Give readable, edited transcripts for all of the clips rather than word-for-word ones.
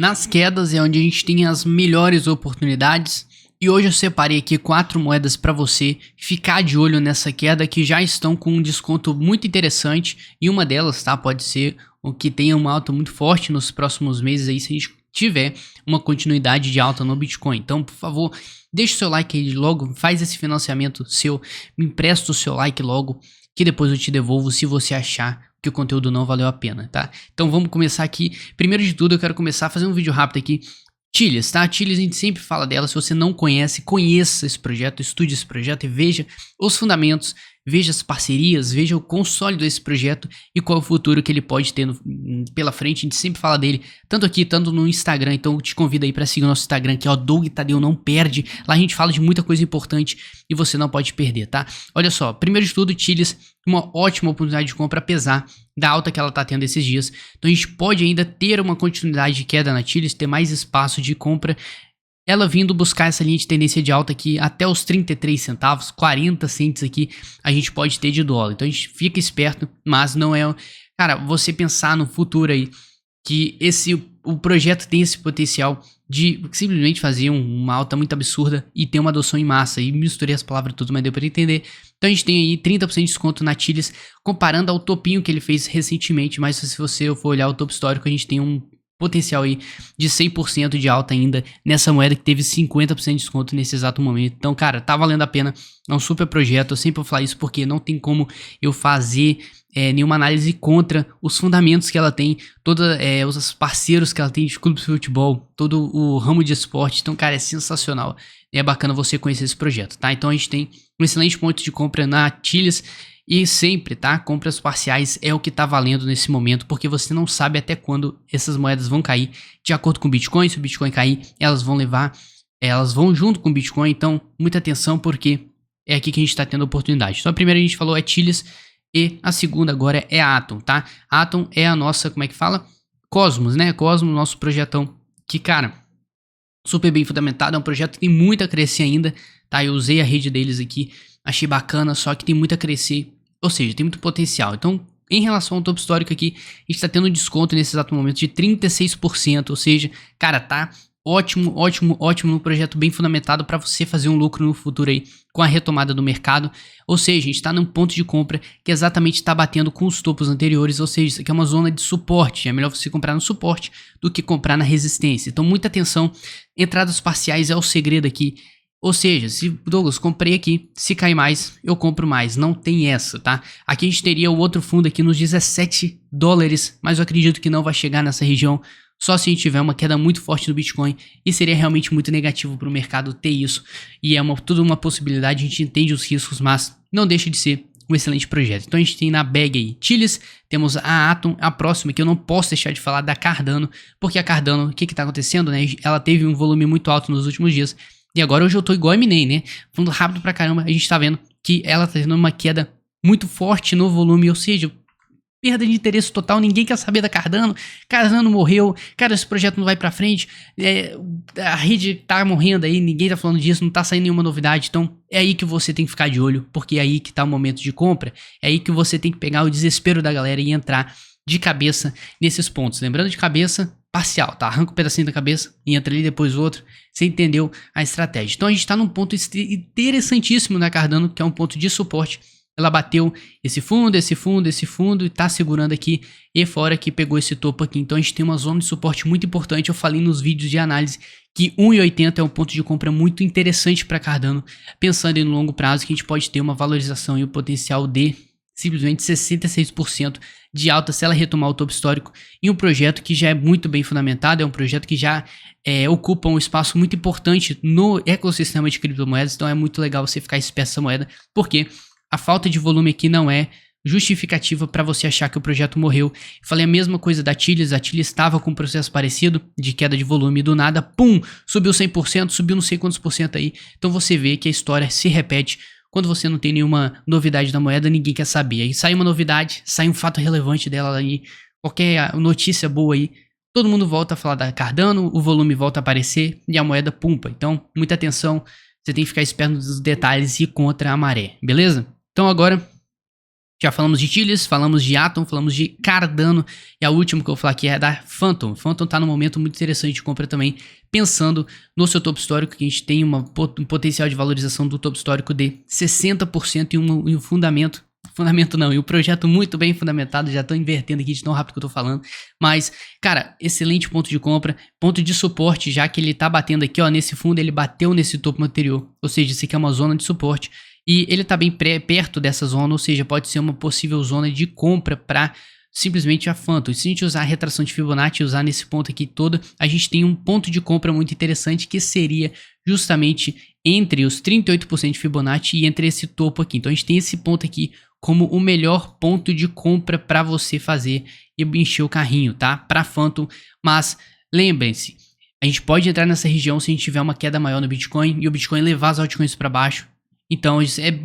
Nas quedas é onde a gente tem as melhores oportunidades e hoje eu separei aqui 4 moedas para você ficar de olho nessa queda que já estão com um desconto muito interessante e uma delas, tá, pode ser o que tenha uma alta muito forte nos próximos meses aí se a gente tiver uma continuidade de alta no Bitcoin. Então, por favor, deixa o seu like aí logo, faz esse financiamento seu, me empresta o seu like logo que depois eu te devolvo se você achar que o conteúdo não valeu a pena, tá? Então vamos começar aqui. Primeiro de tudo eu quero começar a fazer um vídeo rápido aqui. Tilis, tá? Tilis a gente sempre fala dela, se você não conhece, conheça esse projeto, estude esse projeto e veja os fundamentos, veja as parcerias, veja o quão sólido é esse projeto e qual é o futuro que ele pode ter pela frente. A gente sempre fala dele, tanto aqui, tanto no Instagram, então eu te convido aí para seguir o nosso Instagram, que é o Doug Tadeu Não Perde. Lá a gente fala de muita coisa importante e você não pode perder, tá? Olha só, primeiro de tudo, Tilis, uma ótima oportunidade de compra, apesar da alta que ela tá tendo esses dias. Então a gente pode ainda ter uma continuidade de queda na Tilis, ter mais espaço de compra, ela vindo buscar essa linha de tendência de alta aqui até os 33 centavos, 40 cents aqui a gente pode ter de dólar. Então a gente fica esperto, mas não é... Cara, você pensar no futuro aí, que o projeto tem esse potencial de simplesmente fazer uma alta muito absurda e ter uma adoção em massa. E misturei as palavras tudo, mas deu para entender. Então a gente tem aí 30% de desconto na Tilis, comparando ao topinho que ele fez recentemente. Mas se você for olhar o topo histórico, a gente tem um potencial aí de 100% de alta ainda nessa moeda que teve 50% de desconto nesse exato momento. Então, cara, tá valendo a pena, é um super projeto. Eu sempre vou falar isso porque não tem como eu fazer nenhuma análise contra os fundamentos que ela tem, todos os parceiros que ela tem de clubes de futebol, todo o ramo de esporte. Então, cara, é sensacional. É bacana você conhecer esse projeto, tá? Então a gente tem um excelente ponto de compra na Tilis. E sempre, tá? Compras parciais é o que tá valendo nesse momento, porque você não sabe até quando essas moedas vão cair. De acordo com o Bitcoin, se o Bitcoin cair, elas vão junto com o Bitcoin. Então, muita atenção, porque é aqui que a gente tá tendo oportunidade. Então, a primeira a gente falou é Tilis e a segunda agora é a Atom, tá? A Atom é a nossa, como é que fala? Cosmos, né? Cosmos, nosso projetão, que, cara, super bem fundamentado. É um projeto que tem muito a crescer ainda, tá? Eu usei a rede deles aqui, achei bacana, só que tem muito a crescer. Ou seja, tem muito potencial. Então, em relação ao topo histórico aqui, a gente está tendo um desconto nesse exato momento de 36%. Ou seja, cara, tá ótimo, ótimo, ótimo no projeto, bem fundamentado para você fazer um lucro no futuro aí com a retomada do mercado. Ou seja, a gente está num ponto de compra que exatamente está batendo com os topos anteriores. Ou seja, isso aqui é uma zona de suporte. É melhor você comprar no suporte do que comprar na resistência. Então, muita atenção. Entradas parciais é o segredo aqui. Ou seja, se Douglas, comprei aqui, se cair mais, eu compro mais, não tem essa, tá? Aqui a gente teria o outro fundo aqui nos 17 dólares, mas eu acredito que não vai chegar nessa região, só se a gente tiver uma queda muito forte no Bitcoin, e seria realmente muito negativo para o mercado ter isso, e é tudo uma possibilidade, a gente entende os riscos, mas não deixa de ser um excelente projeto. Então a gente tem na bag aí Tilis, temos a Atom, a próxima que eu não posso deixar de falar da Cardano, porque a Cardano, o que tá acontecendo, né? Ela teve um volume muito alto nos últimos dias, e agora hoje eu tô igual a Eminem, né? Fundo rápido pra caramba, a gente tá vendo que ela tá tendo uma queda muito forte no volume, ou seja, perda de interesse total, ninguém quer saber da Cardano, Cardano morreu, cara, esse projeto não vai pra frente, a rede tá morrendo aí, ninguém tá falando disso, não tá saindo nenhuma novidade, então é aí que você tem que ficar de olho, porque é aí que tá o momento de compra, é aí que você tem que pegar o desespero da galera e entrar de cabeça nesses pontos, lembrando de cabeça parcial, tá? Arranca um pedacinho da cabeça e entra ali depois outro. Você entendeu a estratégia. Então a gente tá num ponto interessantíssimo na Cardano, que é um ponto de suporte. Ela bateu esse fundo, esse fundo, esse fundo e tá segurando aqui. E fora que pegou esse topo aqui. Então a gente tem uma zona de suporte muito importante. Eu falei nos vídeos de análise que 1,80 é um ponto de compra muito interessante para Cardano. Pensando em no longo prazo que a gente pode ter uma valorização e o potencial de simplesmente 66% de alta se ela retomar o topo histórico em um projeto que já é muito bem fundamentado, é um projeto que já ocupa um espaço muito importante no ecossistema de criptomoedas, então é muito legal você ficar esperto essa moeda, porque a falta de volume aqui não é justificativa para você achar que o projeto morreu. Falei a mesma coisa da Tilis, a Tilis estava com um processo parecido de queda de volume, do nada, pum, subiu 100%, subiu não sei quantos por cento aí, então você vê que a história se repete. Quando você não tem nenhuma novidade da moeda, ninguém quer saber. Aí sai uma novidade, sai um fato relevante dela aí, qualquer notícia boa aí, todo mundo volta a falar da Cardano, o volume volta a aparecer e a moeda pumpa. Então, muita atenção, você tem que ficar esperto nos detalhes e ir contra a maré, beleza? Então agora Já falamos de Chilis, falamos de Atom, falamos de Cardano e a última que eu vou falar aqui é da Phantom. Phantom tá num momento muito interessante de compra também, pensando no seu topo histórico, que a gente tem um potencial de valorização do topo histórico de 60% e um fundamento não, e um projeto muito bem fundamentado, já tô invertendo aqui de tão rápido que eu tô falando, mas, cara, excelente ponto de compra, ponto de suporte, já que ele tá batendo aqui, ó, nesse fundo, ele bateu nesse topo anterior, ou seja, isso aqui é uma zona de suporte, e ele tá bem perto dessa zona, ou seja, pode ser uma possível zona de compra para simplesmente a Phantom. Se a gente usar a retração de Fibonacci, usar nesse ponto aqui todo, a gente tem um ponto de compra muito interessante que seria justamente entre os 38% de Fibonacci e entre esse topo aqui. Então a gente tem esse ponto aqui como o melhor ponto de compra para você fazer e encher o carrinho, tá? Para Phantom, mas lembrem-se, a gente pode entrar nessa região se a gente tiver uma queda maior no Bitcoin e o Bitcoin levar as altcoins para baixo. Então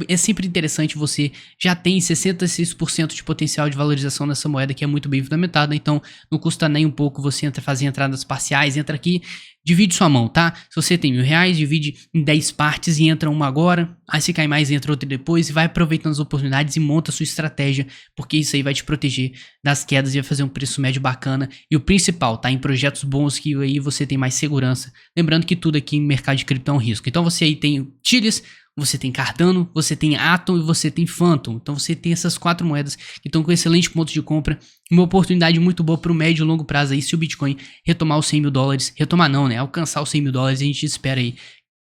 é sempre interessante, você já tem 66% de potencial de valorização nessa moeda que é muito bem fundamentada, então não custa nem um pouco você fazer entradas parciais, entra aqui, divide sua mão, tá? Se você tem R$1.000, divide em 10 partes e entra uma agora, aí se cai mais entra outra depois e vai aproveitando as oportunidades e monta a sua estratégia, porque isso aí vai te proteger das quedas e vai fazer um preço médio bacana e o principal, tá? Em projetos bons que aí você tem mais segurança, lembrando que tudo aqui no mercado de cripto é um risco, então você aí tem Chilis, você tem Cardano, você tem Atom e você tem Phantom. Então você tem essas 4 moedas que estão com excelente ponto de compra. Uma oportunidade muito boa para o médio e longo prazo aí, se o Bitcoin retomar os $100.000. Retomar não, né? Alcançar os $100.000, a gente espera aí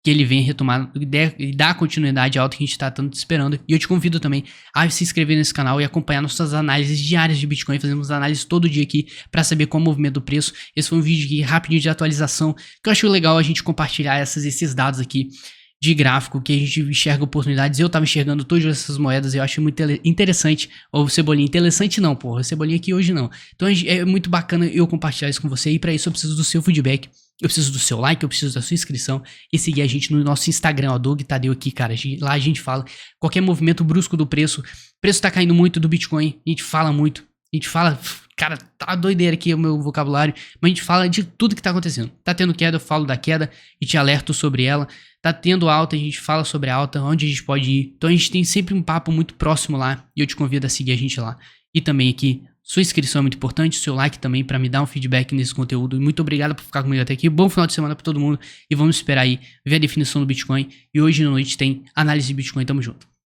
que ele venha retomar e dar continuidade alta que a gente está tanto esperando. E eu te convido também a se inscrever nesse canal e acompanhar nossas análises diárias de Bitcoin. Fazemos análises todo dia aqui para saber qual é o movimento do preço. Esse foi um vídeo aqui rapidinho de atualização, que eu acho legal a gente compartilhar esses dados aqui de gráfico, que a gente enxerga oportunidades. Eu tava enxergando todas essas moedas e eu acho muito interessante. Ou Cebolinha, interessante não, porra. Cebolinha aqui hoje não. Então é muito bacana eu compartilhar isso com você. E para isso eu preciso do seu feedback, eu preciso do seu like, eu preciso da sua inscrição e seguir a gente no nosso Instagram, ó, Doug Tadeu aqui, cara. Lá a gente fala qualquer movimento brusco do preço. O preço tá caindo muito do Bitcoin, a gente fala muito. A gente fala, cara, tá doideira aqui o meu vocabulário, mas a gente fala de tudo que tá acontecendo. Tá tendo queda, eu falo da queda e te alerto sobre ela. Tá tendo alta, a gente fala sobre a alta, onde a gente pode ir. Então a gente tem sempre um papo muito próximo lá e eu te convido a seguir a gente lá. E também aqui, sua inscrição é muito importante, seu like também para me dar um feedback nesse conteúdo. E muito obrigado por ficar comigo até aqui. Bom final de semana para todo mundo e vamos esperar aí ver a definição do Bitcoin. E hoje à noite tem análise de Bitcoin. Tamo junto.